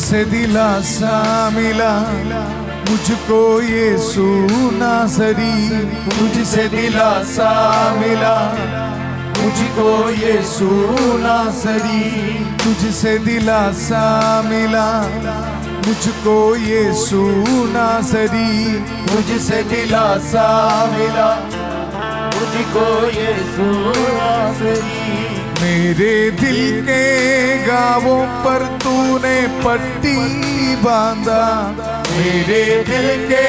तुझसे दिलासा मिला मुझको यीशु नासरी, तुझसे दिलासा मिला मुझको यीशु नासरी, तुझसे दिलासा मिला मुझको यीशु नासरी, मुझसे दिलासा मिला मुझको यीशु नासरी। मेरे दिल के घावों पर तूने पट्टी बांधा, मेरे दिल के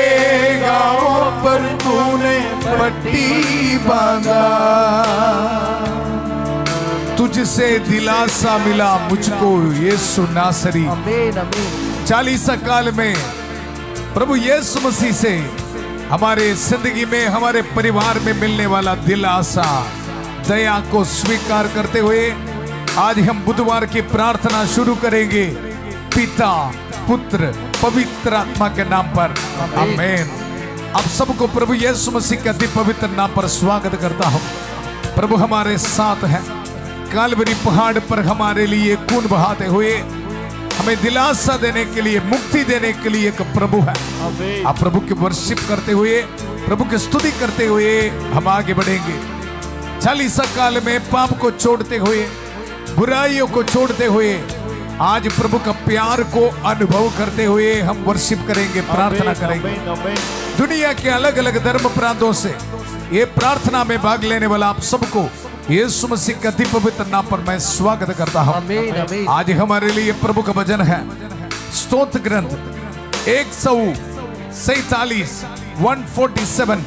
घावों पर तूने पट्टी बांधा, तुझसे दिलासा मिला मुझको यीशु नासरी। 40 काल में प्रभु यीशु मसीह से हमारे जिंदगी में, हमारे परिवार में मिलने वाला दिलासा, दया को स्वीकार करते हुए आज हम बुधवार की प्रार्थना शुरू करेंगे पिता, पुत्र, पवित्र आत्मा के नाम पर, आमीन। आप सबको प्रभु यीशु मसीह के अति पवित्र नाम पर स्वागत करता हूं। प्रभु हमारे साथ हैं, कालवरी पहाड़ पर हमारे लिए खून बहाते हुए हमें दिलासा देने के लिए, मुक्ति देने के लिए एक प्रभु है। आप प्रभु की वर्शिप करते हुए, प्रभु की स्तुति करते हुए हम आगे बढ़ेंगे। 40 काल में पाप को छोड़ते हुए, बुराइयों को छोड़ते हुए, आज प्रभु का प्यार को अनुभव करते हुए हम वर्शिप करेंगे, प्रार्थना करेंगे। दुनिया के अलग अलग धर्म प्रांतों से ये प्रार्थना में भाग लेने वाला आप सबको यीशु मसीह के अति पवित्र नाम पर मैं स्वागत करता हूं। आज हमारे लिए प्रभु का भजन है स्तोत्र ग्रंथ 147 147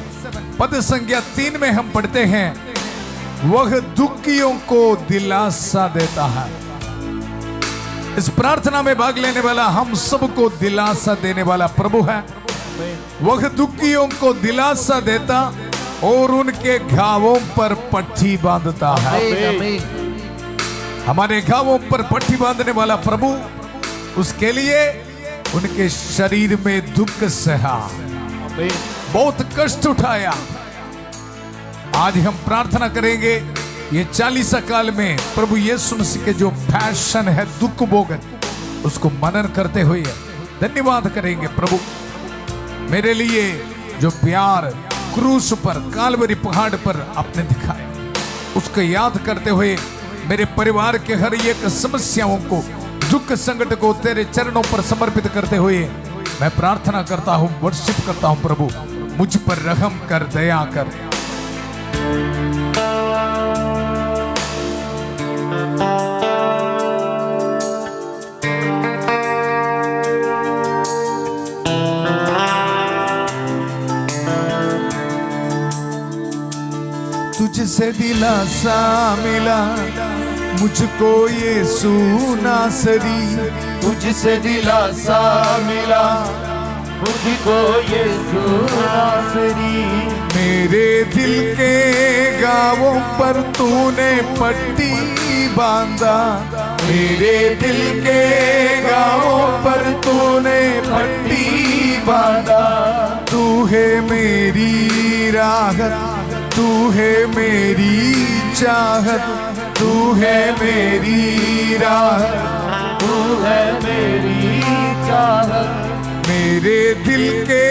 पद संख्या 3 में हम पढ़ते हैं, वह दुखियों को दिलासा देता है। इस प्रार्थना में भाग लेने वाला हम सबको दिलासा देने वाला प्रभु है। वह दुखियों को दिलासा देता और उनके घावों पर पट्टी बांधता है। हमारे घावों पर पट्टी बांधने वाला प्रभु, उसके लिए उनके शरीर में दुख सहा, बहुत कष्ट उठाया। आज हम प्रार्थना करेंगे ये 40 काल में प्रभु यीशु मसीह के जो पैशन है, दुख भोगन, उसको मनन करते हुए धन्यवाद करेंगे। प्रभु मेरे लिए जो प्यार क्रूस पर, कालवरी पहाड़ पर आपने दिखाया, उसको याद करते हुए मेरे परिवार के हर एक समस्याओं को, दुख संकट को तेरे चरणों पर समर्पित करते हुए मैं प्रार्थना करता हूं, वर्शिप करता हूं। प्रभु मुझ पर रहम कर, दया कर। तुझसे दिलासा मिला मुझको यीशु नासरी, तुझसे दिलासा मिला मुझको यीशु नासरी। मेरे दिल के घावों पर तूने पट्टी बांधा, मेरे दिल के घावों पर तूने पट्टी बांधा, तू है मेरी राहत, तू है मेरी चाहत, तू है मेरी राहत, तू है मेरी चाहत। मेरे दिल के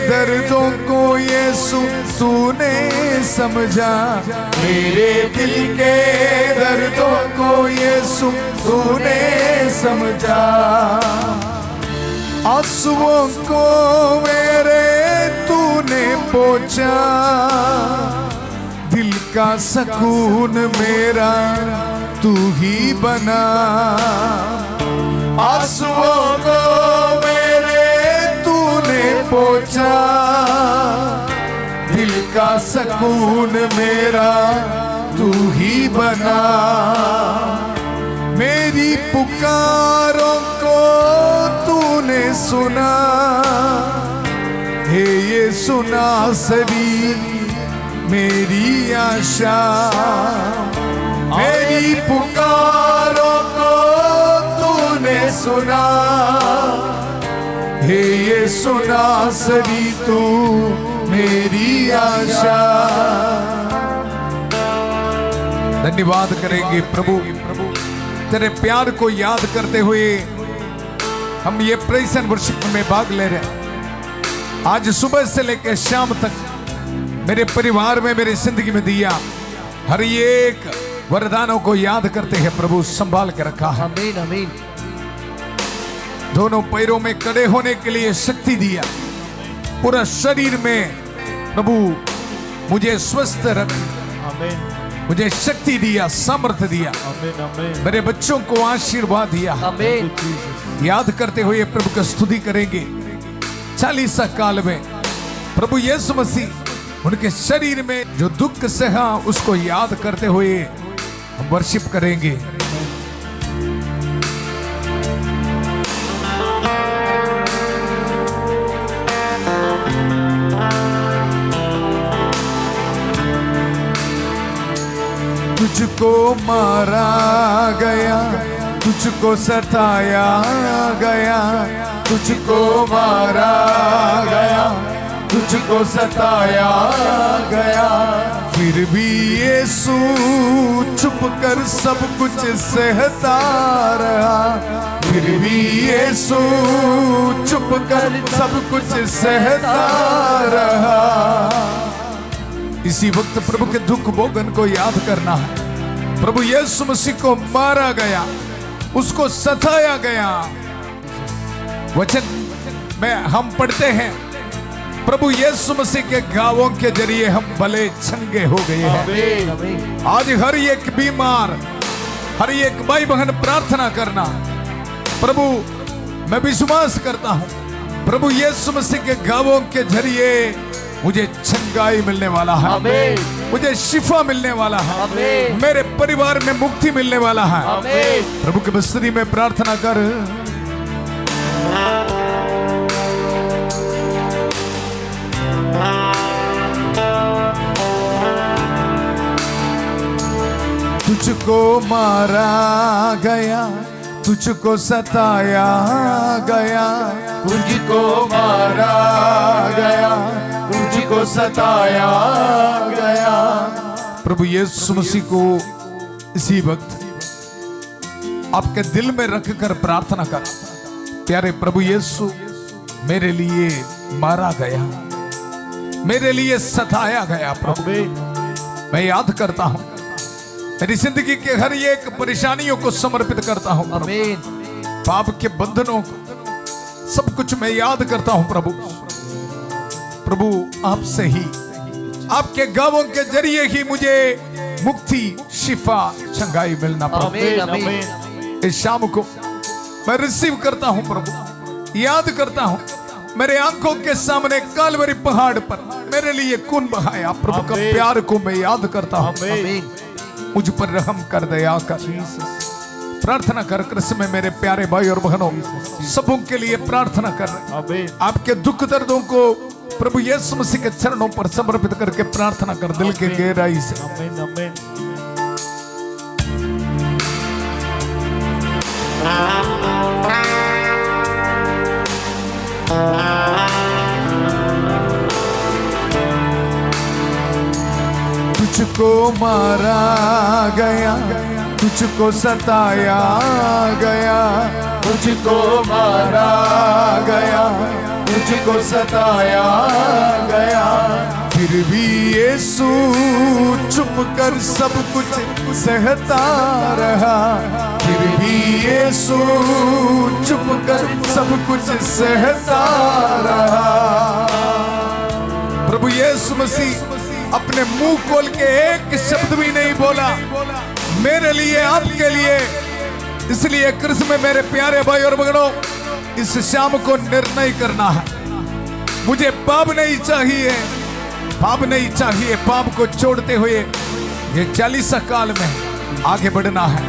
दर्दों को यीशु तूने समझा, मेरे दिल के दर्दों को यीशु तूने समझा, आंसुओं को मेरे तूने पोंछा, दिल का सुकून मेरा तू ही बना, आंसुओं को मेरे तूने पोंछा, दिल का सुकून मेरा तू ही बना, मेरी पुकारों को तूने सुना, हे यीशु नासरी मेरी आशा, मेरी पुकारों को तूने सुना, हे यीशु नासरी तू मेरी आशा। धन्यवाद करेंगे प्रभु, तेरे प्यार को याद करते हुए हम ये प्रेज़ एंड वर्शिप में भाग ले रहे हैं। आज सुबह से लेकर शाम तक मेरे परिवार में, मेरी जिंदगी में दिया हर एक वरदानों को याद करते हैं प्रभु संभाल के रखा है। आमीन आमीन। दोनों पैरों में खड़े होने के लिए शक्ति दिया, पूरा शरीर में प्रभु मुझे स्वस्थ रख, आमीन। मुझे शक्ति दिया, सामर्थ्य दिया, आमीन आमीन। मेरे बच्चों को आशीर्वाद दिया। आमीन। याद करते हुए प्रभु का स्तुति करेंगे। 40 काल में प्रभु यीशु मसीह उनके शरीर में जो दुख सहा उसको याद करते हुए हम वर्शिप करेंगे। तुझको मारा गया, तुझको सताया गया, तुझको मारा गया, तुझको सताया गया, फिर भी यीशु चुप कर सब कुछ सहता रहा, फिर भी यीशु चुप कर सब कुछ सहता रहा। इसी वक्त प्रभु के दुख भोगन को याद करना है। प्रभु यीशु मसीह को मारा गया, उसको सताया गया। वचन में हम पढ़ते हैं प्रभु यीशु मसीह के घावों के जरिए हम भले चंगे हो गए हैं। आज हर एक बीमार, हर एक भाई बहन प्रार्थना करना, प्रभु मैं विश्वास करता हूं प्रभु यीशु मसीह के घावों के जरिए मुझे चंगाई मिलने वाला है, मुझे शिफा मिलने वाला है, मेरे परिवार में मुक्ति मिलने वाला है। प्रभु के बस्ती में प्रार्थना कर। तुझको मारा गया, तुझको सताया गया, तुझको मारा गया, तुझको सताया गया। प्रभु यीशु मसीह को इसी वक्त आपके दिल में रखकर प्रार्थना कर। प्यारे प्रभु यीशु, मेरे लिए मारा गया, मेरे लिए सताया गया। प्रभु मैं याद करता हूं, मेरी जिंदगी के हर एक परेशानियों को समर्पित करता हूं। आमीन। पाप के बंधनों को सब कुछ मैं याद करता हूं। प्रभु प्रभु आपसे ही, आपके गावों के जरिए ही मुझे मुक्ति, शिफा, चंगाई मिलना। प्रभु इस शाम को मैं रिसीव करता हूं। प्रभु याद करता हूं मेरे आंखों के सामने कालवरी पहाड़ पर मेरे लिए खून बहाया। प्रभु का प्यार को मैं याद करता हूं। मुझ पर रहम कर, दया कर। प्रार्थना कर कृष्ण में मेरे प्यारे भाई और बहनों सबों के लिए प्रार्थना कर रहे। आपके दुख दर्दों को प्रभु यीशु मसीह के चरणों पर समर्पित करके प्रार्थना कर दिल के गहराई से। आमीन आमीन। तुझको मारा गया, तुझको सताया गया, तुझको मारा गया, तुझको सताया गया, फिर भी यीशु चुप कर सब कुछ सहता रहा, फिर भी यीशु चुप कर सब कुछ सहता रहा। प्रभु यीशु मसीह अपने मुंह खोल के एक शब्द भी नहीं बोला मेरे लिए, आपके लिए। इसलिए कृष्ण में मेरे प्यारे भाई और बहनों इस शाम को निर्णय करना है। मुझे पाप नहीं चाहिए, पाप नहीं चाहिए। पाप को छोड़ते हुए ये 40 काल में आगे बढ़ना है।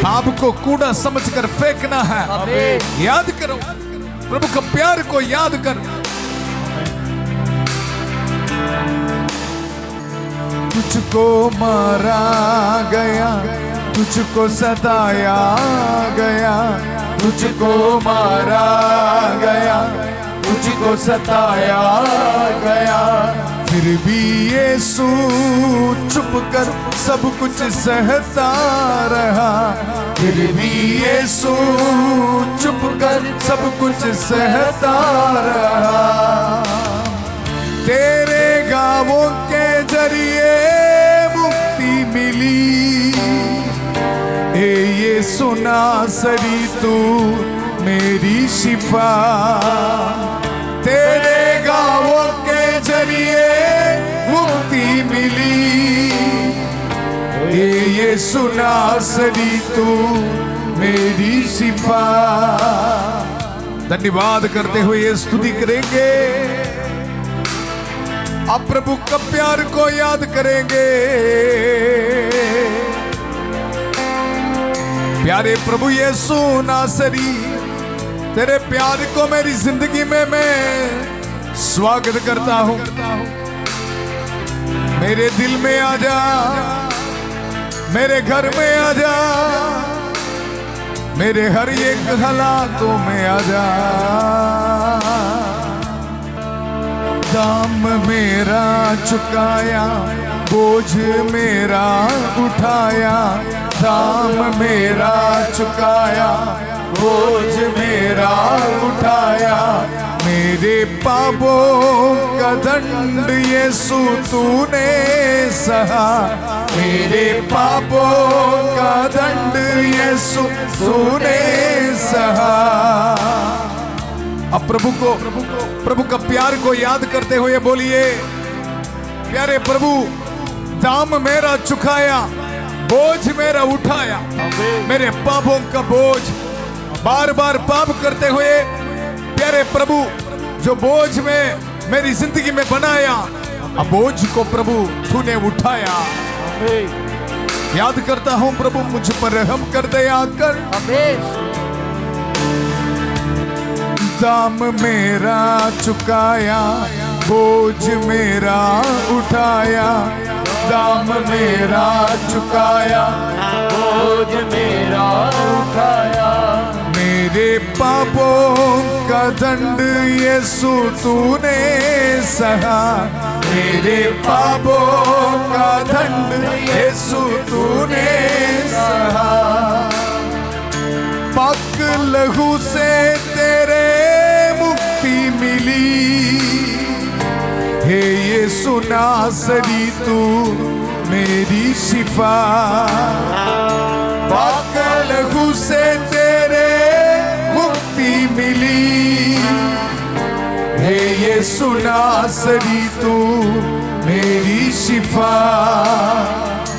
पाप को कूड़ा समझकर फेंकना है। याद करो प्रभु का प्यार को याद कर। तुझको मारा गया, तुझको सताया गया, तुझको मारा गया, तुझको सताया गया, फिर भी यीशु चुप कर सब कुछ सहता रहा, फिर भी यीशु चुप कर सब कुछ सहता रहा। तेरे गावों के जरिए मुक्ति मिली, ए यीशु नासरी तू मेरी शिफा। तेरे गावों के जरिए मुक्ति मिली, ए यीशु नासरी तू मेरी शिफा। धन्यवाद करते हुए ये स्तुति करेंगे, अब प्रभु का प्यार को याद करेंगे। प्यारे प्रभु यीशु नासरी, तेरे प्यार को मेरी जिंदगी में मैं स्वागत करता हूं। मेरे दिल में आजा, मेरे घर में आजा, मेरे हर एक हालातों में आजा। दाम मेरा चुकाया, बोझ मेरा उठाया। दाम मेरा चुकाया, बोझ मेरा उठाया। मेरे पापों का दंड यीशु तूने सहा। मेरे पापों का दंड यीशु तूने सहा। अब प्रभु का प्यार को याद करते हुए बोलिए, प्यारे प्रभु दाम मेरा चुकाया, बोझ मेरा उठाया। मेरे पापों का बोझ, बार बार पाप करते हुए प्यारे प्रभु जो बोझ में मेरी जिंदगी में बनाया, अब बोझ को प्रभु तूने उठाया। याद करता हूं प्रभु, मुझ पर रहम कर दया कर। दाम मेरा चुकाया, बोझ मेरा उठाया। दाम मेरा चुकाया, बोझ मेरा उठाया। मेरे पापों का दंड यीशु तूने सहा। मेरे पापों का दंड यीशु तूने सहा। पाक लहू से तेरे मुक्ति मिली, हे यीशु नासरी तू मेरी शिफा। पाक लहू से तेरे मुक्ति मिली, हे यीशु नासरी तू मेरी शिफा।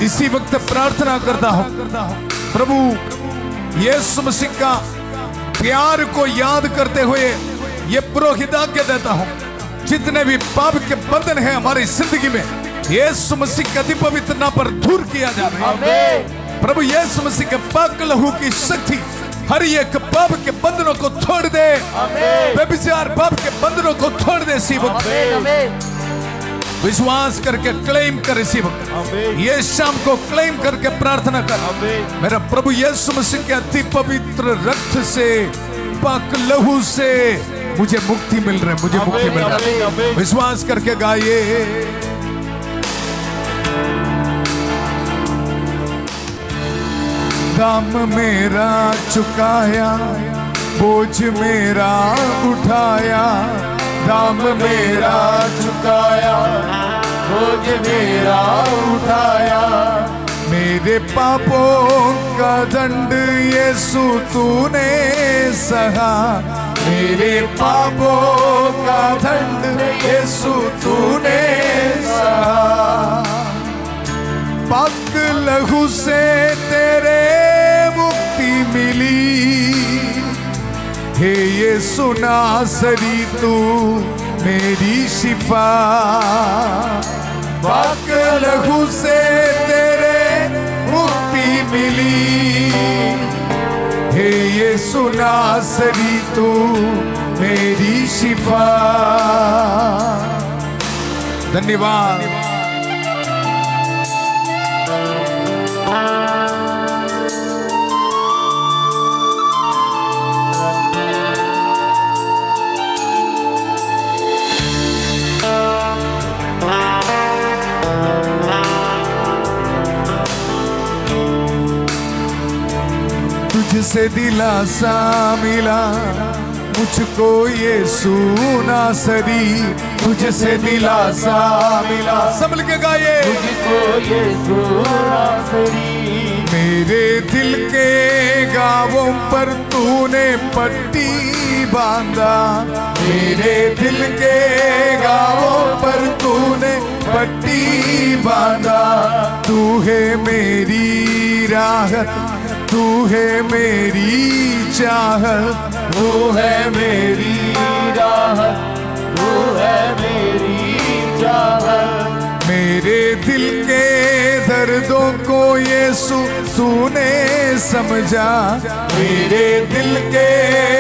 इसी वक्त प्रार्थना करता हूं प्रभु यीशु मसीह का प्यार को याद करते हुए ये पुरोहित आज्ञा देता हूं, जितने भी पाप के बंधन हैं हमारी जिंदगी में यीशु मसीह के अति पवित्र नाम पर दूर किया जाए। प्रभु यीशु मसीह के पाक लहू की शक्ति हर एक पाप के बंधनों को छोड़ दे। व्यभिचार पाप के बंधनों को छोड़ दे। इसी वक्त विश्वास करके क्लेम कर, इसी वक्त ये शाम को क्लेम करके प्रार्थना कर। मेरा प्रभु यीशु मसीह के अति पवित्र रक्त से, पाक लहू से मुझे मुक्ति मिल रही है, मुझे मुक्ति मिल रही है। विश्वास करके गाइए। दाम मेरा चुकाया, बोझ मेरा उठाया। दाम मेरा चुकाया, बोझ मेरा उठाया। मेरे पापों का दंड यीशु तूने सहा। मेरे पापों का दंड यीशु तूने सहा। पाक लहू से तेरे मुक्ति मिली, हे यीशु नासरी तू मेरी शिफा। पाक लहू से तेरे मुक्ति मिली, हे यीशु नासरी तू मेरी शिफा। धन्यवाद। तुझसे दिलासा मिला मुझको यीशु नासरी, तुझसे दिलासा मिला। सब मिलके गाइए, मुझको यीशु नासरी। मेरे दिल के गावों पर तूने पट्टी बांधा, मेरे दिल के गावों पर तूने पट्टी बांधा। तू है मेरी राहत, तू है मेरी चाहत, तू है मेरी राहत, तू है मेरी चाहत। मेरे दिल के दर्दों को यीशु तूने समझा, मेरे दिल के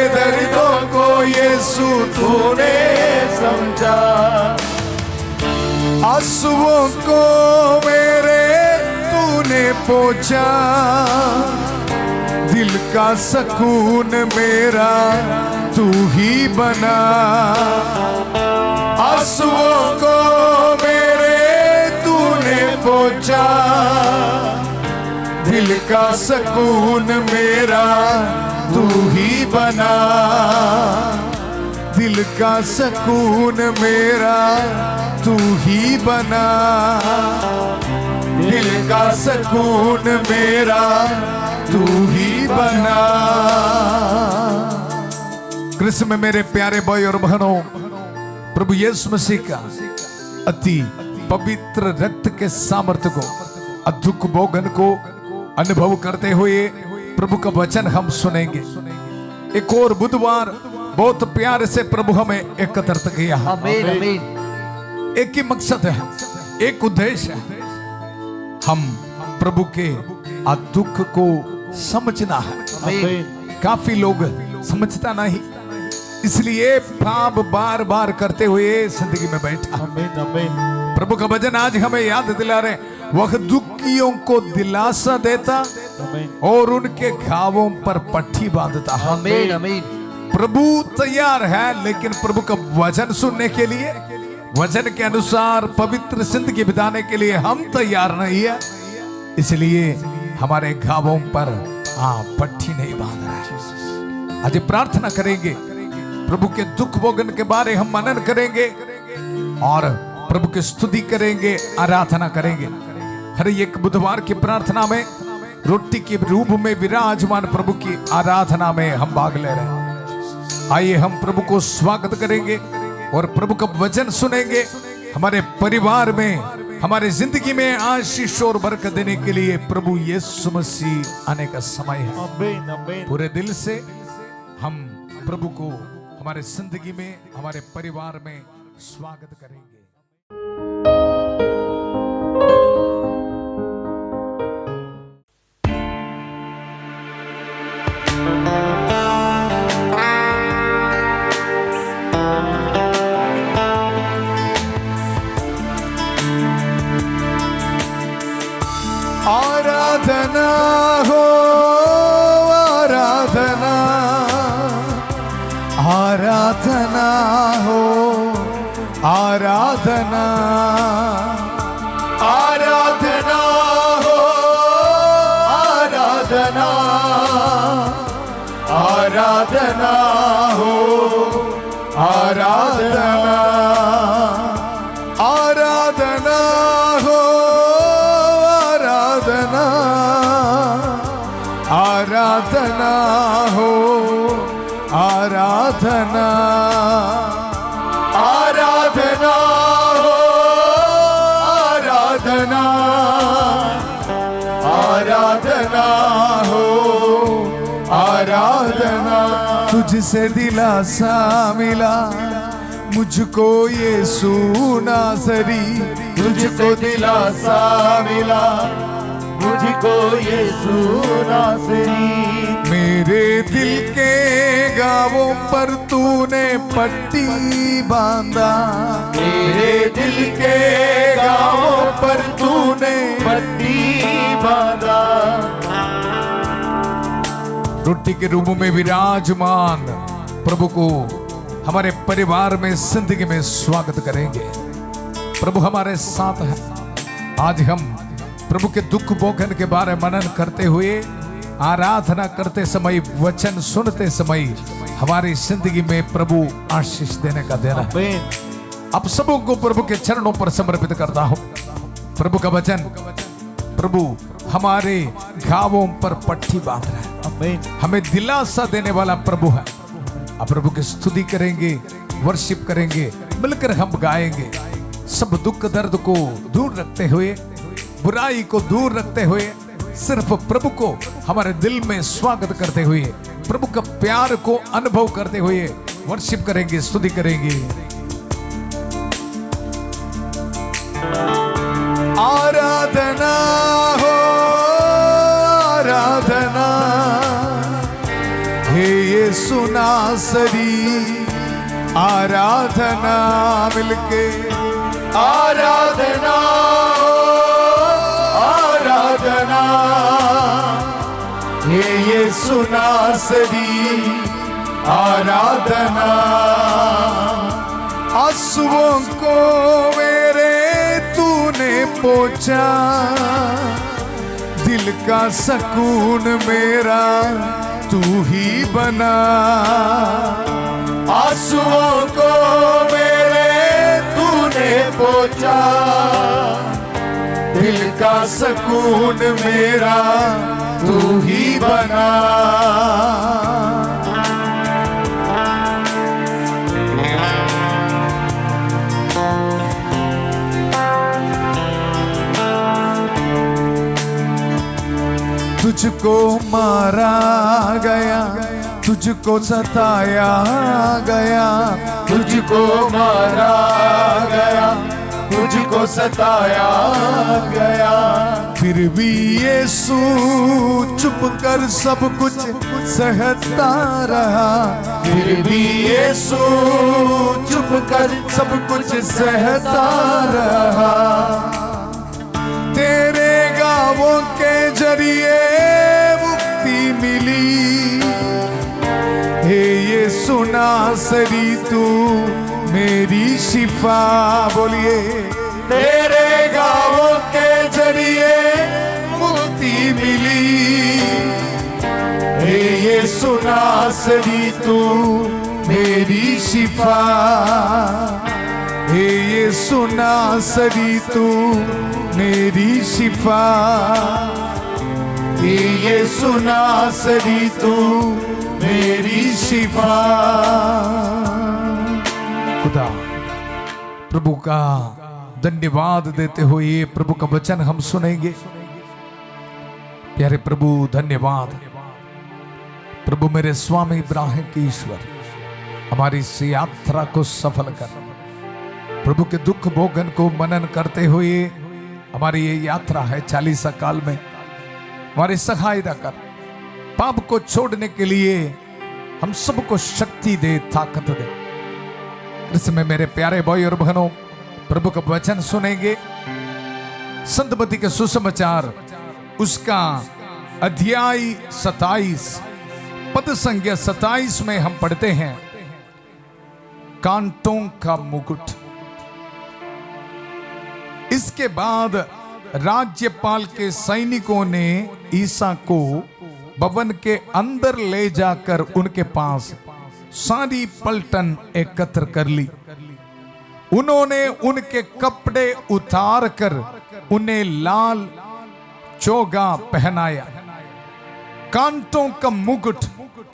दर्दों को यीशु तूने समझा। आंसुओं को मेरे तूने पोंछा, दिल का सुकून मेरा तू ही बना। आंसुओं को मेरे तूने पोंछा, दिल का सुकून मेरा तू ही बना। दिल का सुकून मेरा तू ही बना, दिल का सुकून मेरा तू ही बना। कृष्ण में मेरे प्यारे भाई और बहनों, प्रभु यीशु मसीह का अति पवित्र रक्त के सामर्थ्य को, दुख भोगन को अनुभव करते हुए प्रभु का वचन हम सुनेंगे। एक और बुधवार बहुत प्यार से प्रभु हमें एकत्रित किया। आमीन आमीन। एक ही मकसद है, एक उद्देश्य है, हम प्रभु के दुख को समझना है। आमीन। काफी लोग समझता नहीं, इसलिए पाप बार बार करते हुए जिंदगी में बैठा। आमीन आमीन। प्रभु का वचन आज हमें याद दिला रहे, वह दुखियों को दिलासा देता और उनके घावों पर पट्टी बांधता। आमीन आमीन। प्रभु तैयार है, लेकिन प्रभु का वचन सुनने के लिए, वचन के अनुसार पवित्र जिंदगी बिताने के लिए हम तैयार नहीं है। इसलिए हमारे घावों पर पट्टी नहीं बांध रहा। आज प्रार्थना करेंगे, प्रभु के दुख भोगन के बारे हम मनन करेंगे और प्रभु की स्तुति करेंगे, आराधना करेंगे। हर एक बुधवार की प्रार्थना में रोटी के रूप में विराजमान प्रभु की आराधना में हम भाग ले रहे हैं। आइए हम प्रभु को स्वागत करेंगे और प्रभु का वचन सुनेंगे। हमारे परिवार में, हमारे जिंदगी में आशीष और बरकत देने के लिए प्रभु यीशु मसीह आने का समय है। आमीन आमीन। पूरे दिल से हम प्रभु को हमारे जिंदगी में, हमारे परिवार में स्वागत करेंगे। आराधना हो, आराधना, आराधना हो, आराधना, आराधना हो, आराधना, आराधना हो, आराधना, आराधना हो, आराधना, आराधना हो, आराधना, आराधना हो, आराधना, आराधना हो, आराधना। तुझसे दिलासा मिला मुझको यीशु नासरी, तुझको दिलासा मिला मुझको यीशु नासरी। मेरे दिल के गावों पर तूने पट्टी बांधा, मेरे दिल के गावों पर तूने पट्टी बांधा। रोटी के रूप में विराजमान प्रभु को हमारे परिवार में, जिंदगी में स्वागत करेंगे। प्रभु हमारे साथ है। आज हम प्रभु के दुख भोगन के बारे में मनन करते हुए आराधना करते समय, वचन सुनते समय हमारी जिंदगी में प्रभु आशीष देने का देना है। आमीन। आप सबों को प्रभु के चरणों पर समर्पित करता हूं। प्रभु का वचन, प्रभु हमारे घावों पर पट्टी बांध रहा है, आमीन। हमें दिलासा देने वाला प्रभु है। आप प्रभु की स्तुति करेंगे, वर्शिप करेंगे, मिलकर हम गाएंगे। सब दुख दर्द को दूर रखते हुए, बुराई को दूर रखते हुए, सिर्फ प्रभु को हमारे दिल में स्वागत करते हुए, प्रभु का प्यार को अनुभव करते हुए वर्शिप करेंगे, स्तुति करेंगे। आराधना हो आराधना, हे यीशु नासरी, आराधना मिलके। आराधना हो आराधना, हे यीशु नासरी, आराधना। आंसुओं को मेरे तूने पोंछा, दिल का सुकून मेरा तू ही बना। आंसुओं को मेरे तूने पोंछा, दिल का सुकून मेरा तू ही बना। तुझको मारा गया, तुझको सताया गया, तुझको मारा गया, तुझको सताया गया, फिर भी यीशु चुप कर सब कुछ सहता रहा। फिर भी यीशु चुप कर सब कुछ सहता रहा। तेरे गावों के जरिए मुक्ति मिली, हे यीशु नासरी तू मेरी शिफा। बोलिए, तेरे गावों के जरिए मुक्ति मिली, हे यीशु नासरी तू मेरी शिफा। हे यीशु नासरी तू मेरी शिफा। हे यीशु नासरी तू मेरी शिफा। खुदा प्रभु का धन्यवाद देते हुए प्रभु का वचन हम सुनेंगे। प्यारे प्रभु धन्यवाद। प्रभु मेरे स्वामी इब्राहिम के ईश्वर, हमारी इस यात्रा को सफल कर, प्रभु के दुख भोगन को मनन करते हुए हमारी ये यात्रा है 40 काल में, हमारी सहायता कर। पाप को छोड़ने के लिए हम सबको शक्ति दे, ताकत दे। इसमें मेरे प्यारे भाई और बहनों, प्रभु का वचन सुनेंगे। संतमती के सुसमाचार उसका अध्याय 27 पद संख्या 27 में हम पढ़ते हैं, कांटों का मुकुट। इसके बाद राज्यपाल के सैनिकों ने ईसा को भवन के अंदर ले जाकर उनके पास सारी पलटन एकत्र कर ली। उन्होंने उनके कपड़े उतार कर उन्हें लाल चोगा पहनाया, कांटों का मुकुट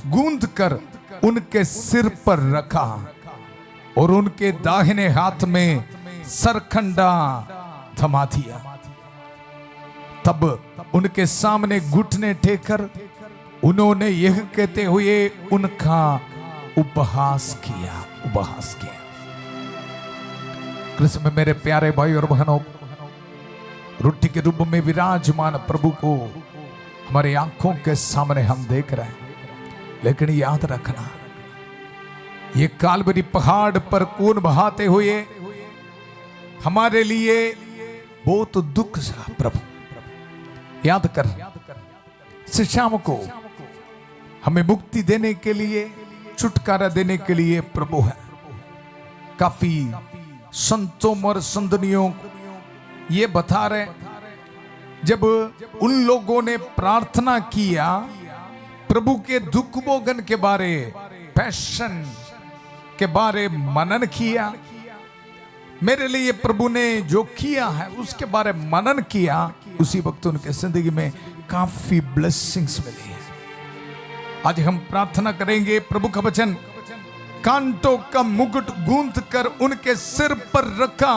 गूंद कर उनके सिर पर रखा और उनके दाहिने हाथ में सरखंडा थमा दिया। तब उनके सामने घुटने टेकर उन्होंने यह कहते हुए उनका उपहास किया। कृष्ण में मेरे प्यारे भाई और बहनों, रोटी के रूप में विराजमान प्रभु को हमारी आंखों के सामने हम देख रहे हैं, लेकिन याद रखना, ये कालवरी पहाड़ पर खून बहाते हुए हमारे लिए बहुत दुख सहा प्रभु। याद कर, इस शाम को हमें मुक्ति देने के लिए, छुटकारा देने के लिए प्रभु है। काफी संतों और संतनियों ये बता रहे, जब उन लोगों ने प्रार्थना किया प्रभु के दुख भोगन के बारे, पैशन के बारे मनन किया, मेरे लिए प्रभु ने जो किया है उसके बारे मनन किया, उसी वक्त उनके जिंदगी में काफी ब्लेसिंग्स मिली है। आज हम प्रार्थना करेंगे, प्रभु का वचन, कांटों का मुकुट गूंथ कर उनके सिर पर रखा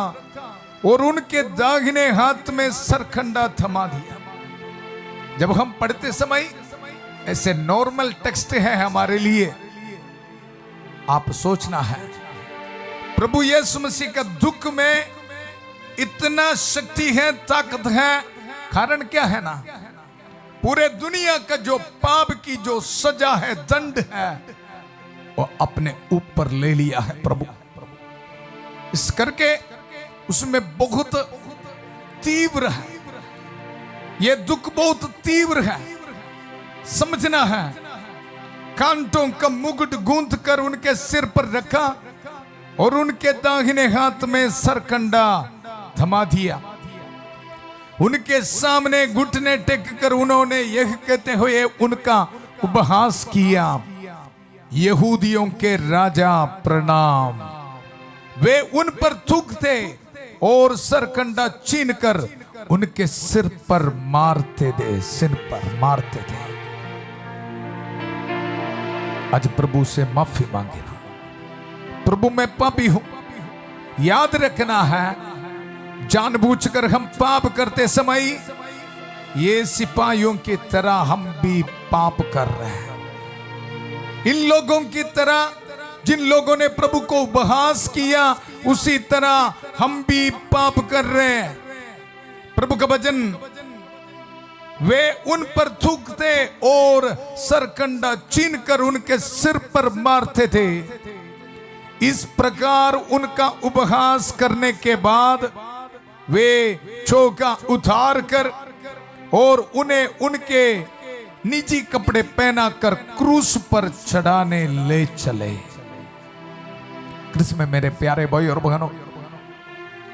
और उनके दाहिने हाथ में सरखंडा थमा दिया। जब हम पढ़ते समय ऐसे नॉर्मल टेक्स्ट है हमारे लिए, आप सोचना है प्रभु यीशु मसीह का दुख में इतना शक्ति है, ताकत है। कारण क्या है ना, पूरे दुनिया का जो पाप की जो सजा है, दंड है, वो अपने ऊपर ले लिया है प्रभु। इस करके उसमें बहुत तीव्र है, ये दुख बहुत तीव्र है, समझना है। कांटों का मुकुट गूंथ कर उनके सिर पर रखा और उनके दाहिने हाथ में सरकंडा थमा दिया। उनके सामने घुटने टेक कर उन्होंने यह कहते हुए उनका उपहास किया, यहूदियों के राजा प्रणाम। वे उन पर थूकते और सरकंडा छीनकर उनके सिर पर मारते थे, सिर पर मारते थे। आज प्रभु से माफी मांगे, प्रभु मैं पापी हूं। याद रखना है, जानबूझकर हम पाप करते समय ये सिपाहियों की तरह हम भी पाप कर रहे हैं। इन लोगों की तरह, जिन लोगों ने प्रभु को उपहास किया, उसी तरह हम भी पाप कर रहे हैं। प्रभु का वचन, वे उन पर थूकते और सरकंडा छीनकर उनके सिर पर मारते थे। इस प्रकार उनका उपहास करने के बाद वे चौका उतार कर और उन्हें उनके निजी कपड़े पहनाकर क्रूस पर चढ़ाने ले चले। कृष्ण में मेरे प्यारे भाई और बहनों,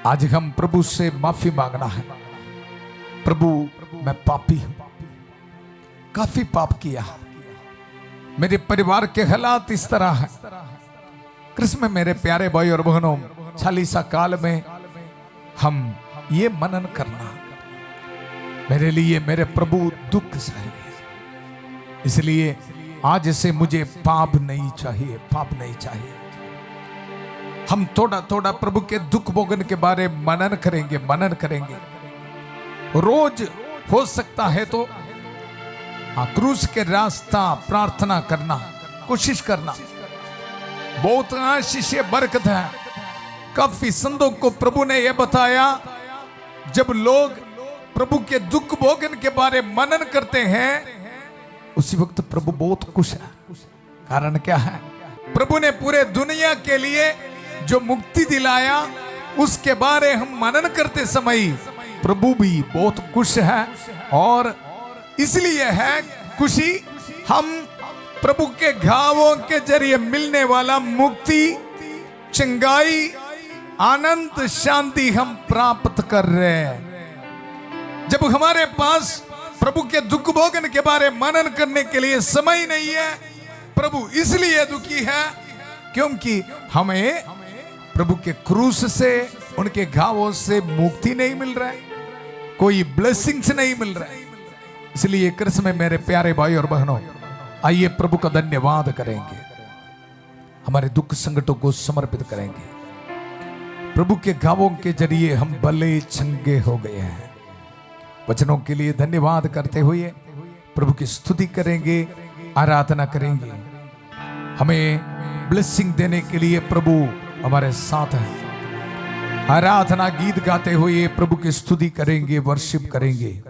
आज हम प्रभु से माफी मांगना है। प्रभु मैं पापी हूं, काफी पाप किया, मेरे परिवार के हालात इस तरह है। कृष्ण में मेरे प्यारे भाई और बहनों, चालीसा काल में हम ये मनन करना, मेरे लिए मेरे प्रभु दुख सहे, इसलिए आज से मुझे पाप नहीं चाहिए, पाप नहीं चाहिए। हम थोड़ा थोड़ा प्रभु के दुख भोगन के बारे मनन करेंगे, मनन करेंगे। रोज हो सकता है तो क्रूस के रास्ता प्रार्थना करना, कोशिश करना, बहुत आशीष बरकत है। काफी संतों को प्रभु ने यह बताया, जब लोग प्रभु के दुख भोगन के बारे मनन करते हैं, उसी वक्त प्रभु बहुत खुश है। कारण क्या है, प्रभु ने पूरे दुनिया के लिए जो मुक्ति दिलाया, उसके बारे हम मनन करते समय प्रभु भी बहुत खुश है। और इसलिए है खुशी, हम प्रभु के घावों के जरिए मिलने वाला मुक्ति, चंगाई, आनंद, शांति हम प्राप्त कर रहे हैं। जब हमारे पास प्रभु के दुख भोगन के बारे मनन करने के लिए समय नहीं है, प्रभु इसलिए दुखी है क्योंकि हमें प्रभु के क्रूस से, उनके घावों से मुक्ति नहीं मिल रहा है, कोई ब्लेसिंग्स नहीं मिल रहा है। इसलिए कृष्ण में मेरे प्यारे भाई और बहनों, आइए प्रभु का धन्यवाद करेंगे, हमारे दुख संकटों को समर्पित करेंगे। प्रभु के घावों के जरिए हम भले चंगे हो गए हैं। वचनों के लिए धन्यवाद करते हुए प्रभु की स्तुति करेंगे, आराधना करेंगे। हमें ब्लेसिंग देने के लिए प्रभु हमारे साथ है। आराधना गीत गाते हुए प्रभु की स्तुति करेंगे, वर्शिप करेंगे।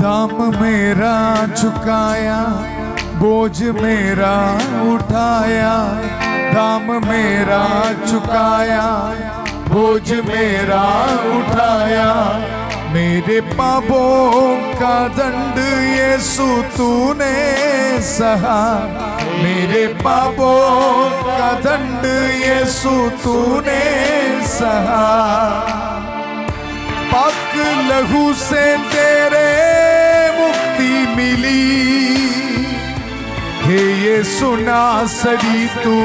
दाम मेरा चुकाया, बोझ मेरा उठाया, दाम मेरा चुकाया, बोझ मेरा उठाया, मेरे पापों का दंड यीशु तूने सहा, मेरे पापों का दंड यीशु तूने सहा। पाक लहू से तेरे मुक्ति मिली, हे यीशु नासरी तू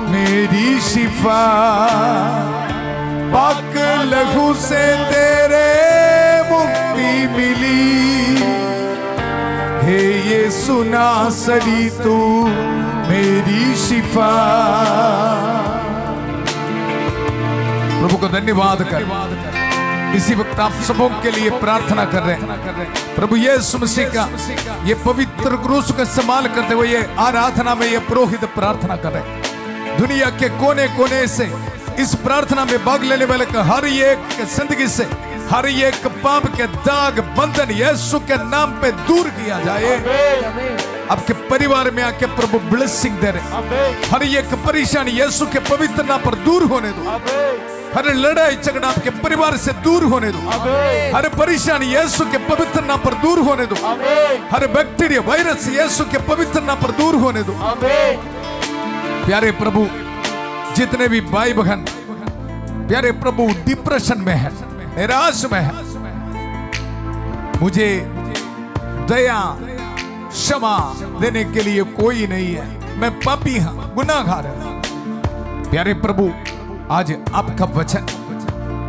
मेरी शिफा। पाक लहू से तेरे मुक्ति मिली, हे यीशु नासरी तू मेरी शिफा। प्रभु को धन्यवाद कर। इसी वक्त आप सबों के लिए प्रार्थना कर रहे हैं। प्रभु यीशु मसीह का ये पवित्र क्रूस का इस्तेमाल करते हुए ये आराधना में ये पुरोहित प्रार्थना कर रहे हैं। दुनिया के कोने कोने से इस प्रार्थना में भाग लेने वाले का हर एक जिंदगी से हर एक पाप के दाग बंधन यीशु के नाम पे दूर किया जाए। आपके परिवार में आके प्रभु ब्लेसिंग दे रहे। हर एक परेशानी यीशु के पवित्र नाम पर दूर होने दो। हर लड़ाई झगड़ा आपके परिवार से दूर होने दो। हर परेशानी यीशु के पवित्र नाम पर दूर होने दो। हर बैक्टीरिया वायरस यीशु के पवित्र नाम पर दूर होने दो। प्यारे प्रभु, जितने भी भाई बहन प्यारे प्रभु डिप्रेशन में है, निराश में है, मुझे दया क्षमा देने के लिए कोई नहीं है। मैं पापी हूं, गुनाहगार हूं। प्यारे प्रभु, आज आपका वचन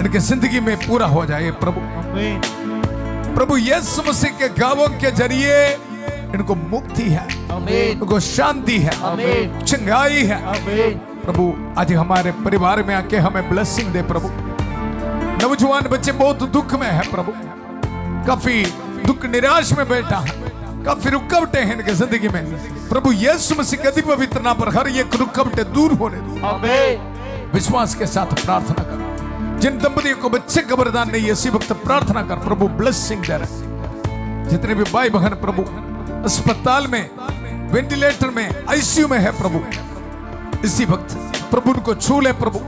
इनके जिंदगी में पूरा हो जाए। प्रभु यीशु मसीह के गावों के जरिए इनको मुक्ति है, इनको शांति है, चंगाई है। प्रभु आज हमारे परिवार में आके हमें ब्लेसिंग दे। प्रभु नौजवान बच्चे बहुत दुख में है प्रभु, काफी दुख निराश में बैठा है, काफी रुकावटें हैं इनके जिंदगी में। प्रभु यीशु मसीह के पवित्र नाम पर हर एक रुकावटें दूर होने दो। विश्वास के साथ प्रार्थना कर। जिन दंपतियों को बच्चे का वरदान नहीं है, इसी वक्त प्रार्थना कर। प्रभु ब्लेसिंग दे रहे। जितने भी भाई बहन प्रभु अस्पताल में, वेंटिलेटर में, आईसीयू में है प्रभु, इसी वक्त प्रभु उनको छू ले। प्रभु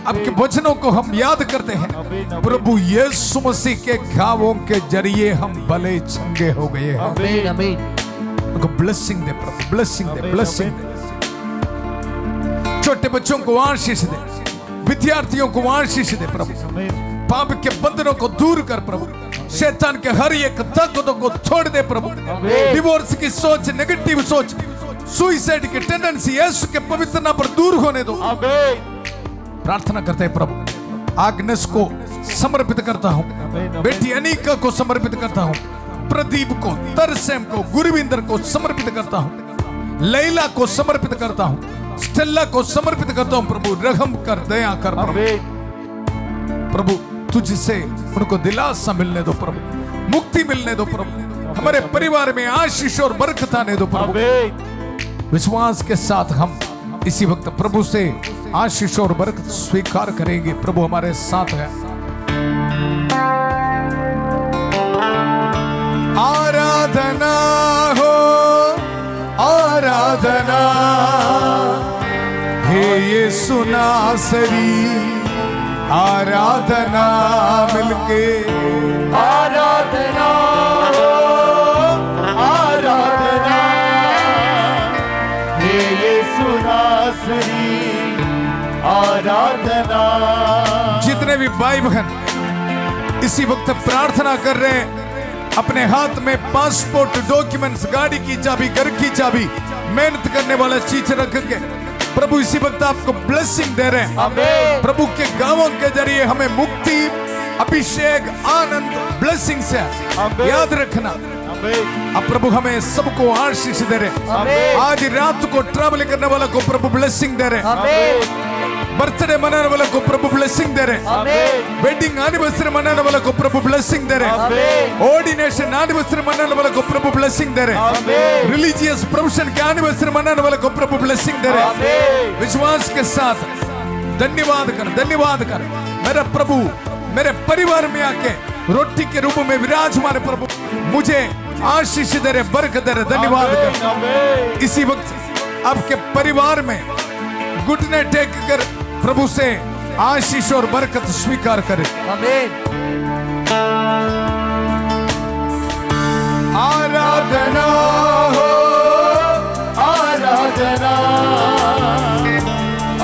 आपके वचनों को हम याद करते हैं। प्रभु यीशु मसीह के घावों के जरिए हम भले चंगे हो गए हैं। उनको ब्लेसिंग दे प्रभु, ब्लेसिंग दे, ब्लेसिंग दे। छोटे बच्चों को आशीष दे, विद्यार्थियों को आशीष दे प्रभु। पाप के बंधनों को दूर कर प्रभु। शैतान के हर एक ताकतों को छोड़ दे प्रभु। डिवोर्स की सोच, नेगेटिव सोच, सुसाइड की टेंडेंसी यीशु के पवित्र नाम पर दूर होने दो। प्रार्थना करते हैं प्रभु। आग्नेस को समर्पित करता हूं, बेटी अनीका को समर्पित करता हूं, प्रदीप को, तरसेम को, गुरविंदर को समर्पित करता हूं, लैला को समर्पित करता हूं, स्टेला को समर्पित करता हूं। प्रभु रहम कर, दया कर प्रभु। प्रभु तुझसे उनको दिलासा मिलने दो प्रभु, मुक्ति मिलने दो प्रभु। हमारे परिवार में आशीष और बरकत आने दो प्रभु। विश्वास के साथ हम इसी वक्त प्रभु से आशीष और बरकत स्वीकार करेंगे। प्रभु हमारे साथ है। आराधना हो, आराधना हे यीशु नासरी, आराधना मिलके आराधना हो, आराधना हे यीशु नासरी, आराधना। जितने भी भाई बहन इसी वक्त प्रार्थना कर रहे हैं, अपने हाथ में पासपोर्ट, डॉक्यूमेंट्स, गाड़ी की चाबी, घर की चाबी, मेहनत करने वाला चीज रख के प्रभु इसी वक्त आपको ब्लेसिंग दे रहे हैं। प्रभु के गांवों के जरिए हमें मुक्ति, अभिषेक, आनंद, ब्लेसिंग से याद रखना। अब प्रभु हमें सबको आशीष दे रहे। आज रात को ट्रैवल करने वाला को प्रभु ब्लेसिंग दे रहे। बर्थडे मनाने वाला को प्रभु ब्लेसिंग दे रहे। वेडिंग एनिवर्सरी मनाने वाला को प्रभु ब्लेसिंग दे रहे। ऑर्डिनेशन एनिवर्सरी मनाने वाला को प्रभु ब्लेसिंग दे रहे। रिलीजियस प्रोफेशन के एनिवर्सरी मनाने वाला को प्रभु ब्लेसिंग दे रहे। विश्वास के साथ धन्यवाद कर, धन्यवाद कर। मेरा प्रभु मेरे परिवार में आके रोटी के रूप में विराजमान प्रभु मुझे आशीष दे रहे, बरकत दे रहे। धन्यवाद कर। इसी वक्त आपके परिवार में घुटने टेक कर प्रभु से आशीष और बरकत स्वीकार करें। आमीन। आराधना हो, आराधना,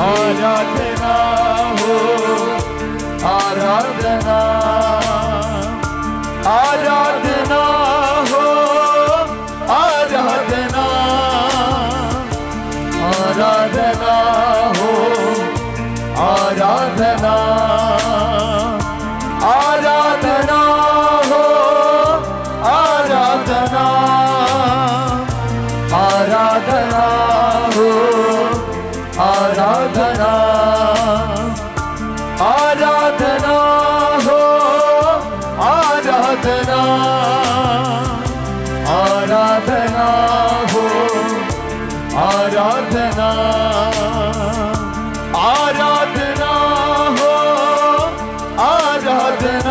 आराधना हो, आराधना, आराधना हो, आराधना, आराधना हो, आराधना, आराधना हो, आराधना, आराधना हो, आराधना, आराधना हो, आराधना, आराधना हो, आराधना, आराधना हो, आराधना,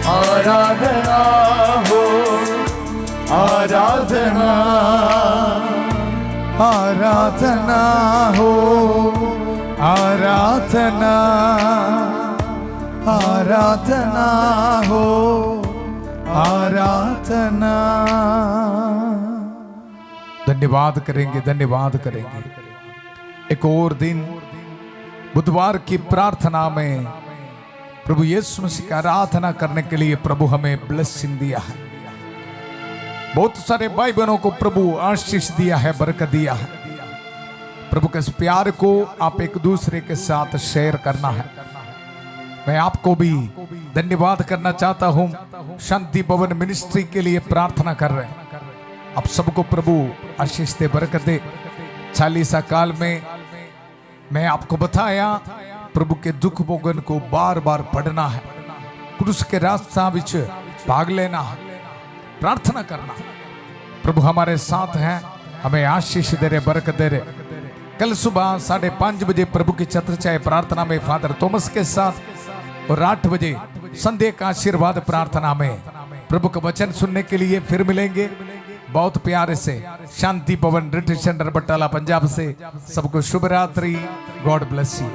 आराधना हो, आराधना, आराधना हो, आराधना, आराधना हो, आराधना। धन्यवाद करेंगे, धन्यवाद करेंगे। एक और दिन बुधवार की प्रार्थना में प्रभु यीशु मसीह की आराधना करने के लिए प्रभु हमें ब्लेसिंग दिया है। बहुत सारे भाई बहनों को प्रभु आशीष दिया है, बरकत दिया है। प्रभु के इस प्यार को आप एक दूसरे के साथ शेयर करना है। मैं आपको भी धन्यवाद करना चाहता हूं। शांति भवन मिनिस्ट्री के लिए प्रार्थना कर रहे हैं। आप सबको प्रभु आशीष दे, बरकत दे। 40 काल में मैं आपको बताया प्रभु के दुख भोगन को बार बार पढ़ना है, क्रूस के रास्ता विच भाग लेना है, प्रार्थना करना। प्रभु हमारे साथ हैं, हमें आशीष दे रहे, बरकत दे रहे। कल सुबह 5:30 बजे प्रभु की छत्रछाया प्रार्थना में फादर थॉमस के साथ और 8 बजे संध्या का आशीर्वाद प्रार्थना में प्रभु का वचन सुनने के लिए फिर मिलेंगे। बहुत प्यारे से शांति भवन रिट्रीट सेंटर बटाला पंजाब से सबको शुभ रात्रि। God bless you.